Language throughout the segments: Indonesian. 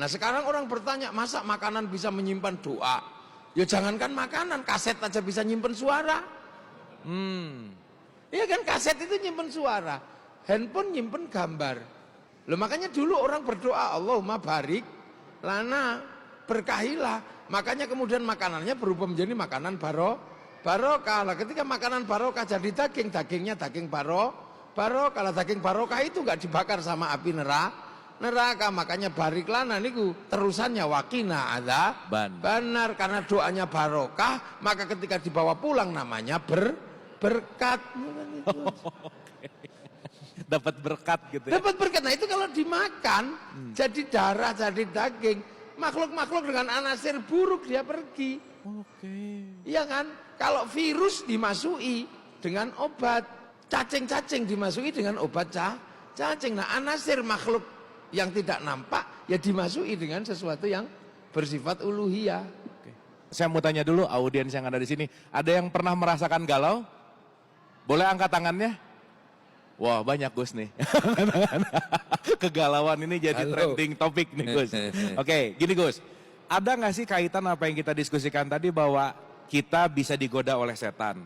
Nah sekarang orang bertanya, masa makanan bisa menyimpan doa? Ya jangankan makanan, kaset aja bisa nyimpen suara. Iya kan, kaset itu nyimpen suara, handphone nyimpen gambar. Loh makanya dulu orang berdoa, Allahumma barik lana, berkahilah. Makanya kemudian makanannya berubah menjadi makanan barokah. Lah ketika makanan barokah jadi daging, dagingnya daging barokah. Kalau daging barokah itu nggak dibakar sama api neraka. Makanya barik lana niku terusannya wakina ada benar, karena doanya barokah, maka ketika dibawa pulang namanya berkat. Dapat berkat gitu ya. Dapat berkat. Nah itu kalau dimakan jadi darah, jadi daging, makhluk-makhluk dengan anasir buruk dia pergi. Iya kan? Kalau virus dimasuki dengan obat, cacing-cacing dimasuki dengan obat cacing. Nah anasir makhluk yang tidak nampak ya dimasuki dengan sesuatu yang bersifat uluhiyah. Saya mau tanya dulu audiens yang ada di sini, ada yang pernah merasakan galau? Boleh angkat tangannya? Wah banyak Gus nih. Kegalauan ini jadi trending topik nih Gus. Oke, gini Gus, ada nggak sih kaitan apa yang kita diskusikan tadi bahwa kita bisa digoda oleh setan?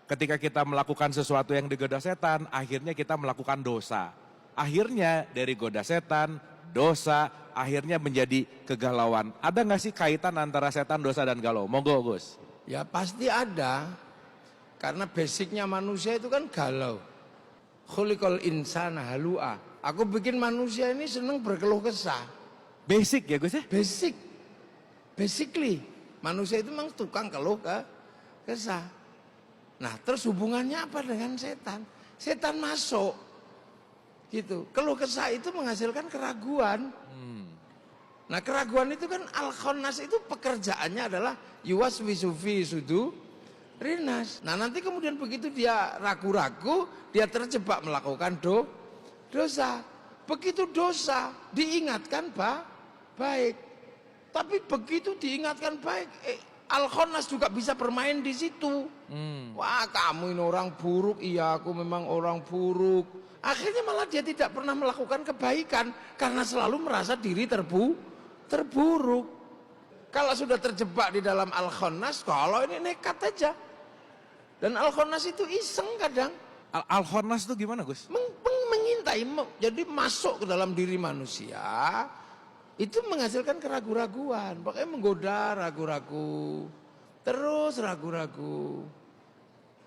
Ketika kita melakukan sesuatu yang digoda setan, akhirnya kita melakukan dosa. Akhirnya dari goda setan, dosa, akhirnya menjadi kegalauan. Ada nggak sih kaitan antara setan, dosa, dan galau? Monggo Gus. Ya pasti ada, karena basicnya manusia itu kan galau. Khuliqal insana halu'a. Aku bikin manusia ini senang berkeluh kesah. Basic ya Gus ya? Basically manusia itu memang tukang keluh kesah. Nah terus hubungannya apa dengan setan? Setan masuk gitu. Keluh kesah itu menghasilkan keraguan. Nah keraguan itu kan al-khannas itu pekerjaannya adalah yuwaswisu fi sudurinas. Nah nanti kemudian begitu dia ragu-ragu, dia terjebak melakukan dosa. Begitu dosa diingatkan baik. Tapi begitu diingatkan baik, al-khannas juga bisa bermain di situ. Wah kamu ini orang buruk, iya aku memang orang buruk. Akhirnya malah dia tidak pernah melakukan kebaikan karena selalu merasa diri terburuk. Kalau sudah terjebak di dalam al-khannas, kalau ini nekat aja. Dan al-khannas itu iseng kadang. Al-khannas itu gimana Gus? Mengintai, jadi masuk ke dalam diri manusia. Itu menghasilkan keraguan-raguan. Pokoknya menggoda ragu-ragu. Terus ragu-ragu.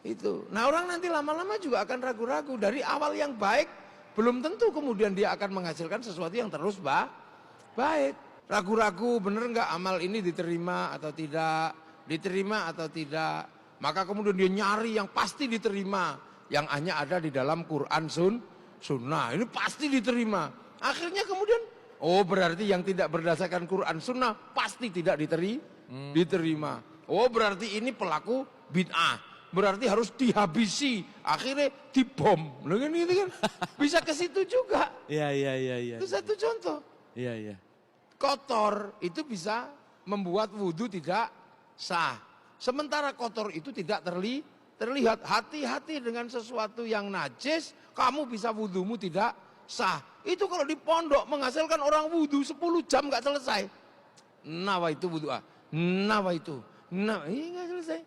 Itu. Nah orang nanti lama-lama juga akan ragu-ragu. Dari awal yang baik, belum tentu kemudian dia akan menghasilkan sesuatu yang terus baik. Ragu-ragu bener nggak amal ini diterima atau tidak, diterima atau tidak. Maka kemudian dia nyari yang pasti diterima, yang hanya ada di dalam Quran Sunnah. Ini pasti diterima. Akhirnya kemudian, oh berarti yang tidak berdasarkan Quran Sunnah pasti tidak diterima. Oh berarti ini pelaku bid'ah. Berarti harus dihabisi, akhirnya dibom. Loh kan gitu kan? Bisa ke situ juga. Iya. Itu satu contoh. Iya. Kotor itu bisa membuat wudhu tidak sah. Sementara kotor itu tidak terlihat. Hati-hati dengan sesuatu yang najis, kamu bisa wudhumu tidak sah. Itu kalau di pondok menghasilkan orang wudhu 10 jam nggak selesai. Nawa itu wudhu. Nawa itu. Nah, ini nggak selesai.